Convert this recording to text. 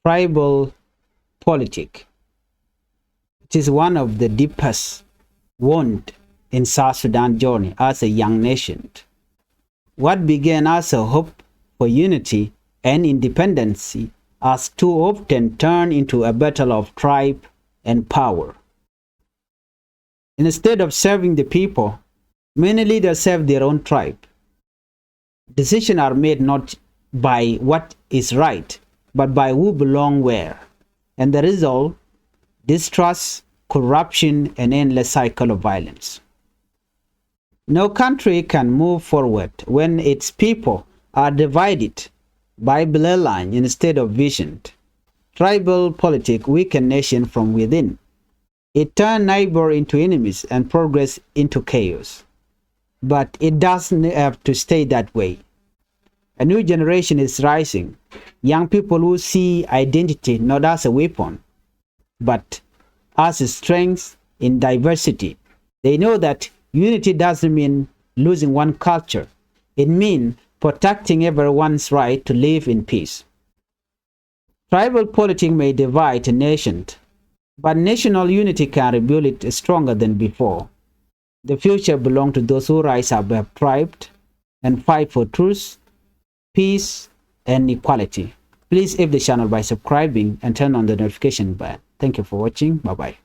Tribal politics. It is one of the deepest wounds in South Sudan journey as a young nation. What began as a hope for unity and independence has too often turned into a battle of tribe and power. Instead of serving the people, many leaders serve their own tribe. Decisions are made not by what is right, but by who belong where. And the result, distrust, corruption, and endless cycle of violence. No country can move forward when its people are divided by bloodline instead of vision. Tribal politics weaken nation from within. It turns neighbors into enemies and progress into chaos. But it doesn't have to stay that way. A new generation is rising. Young people who see identity not as a weapon, but as a strength in diversity. They know that unity doesn't mean losing one culture. It means protecting everyone's right to live in peace. Tribal politics may divide a nation, but national unity can rebuild it stronger than before. The future belongs to those who rise above tribe and fight for truth, peace, and equality. Please help the channel by subscribing and turn on the notification bell. Thank you for watching. Bye-bye.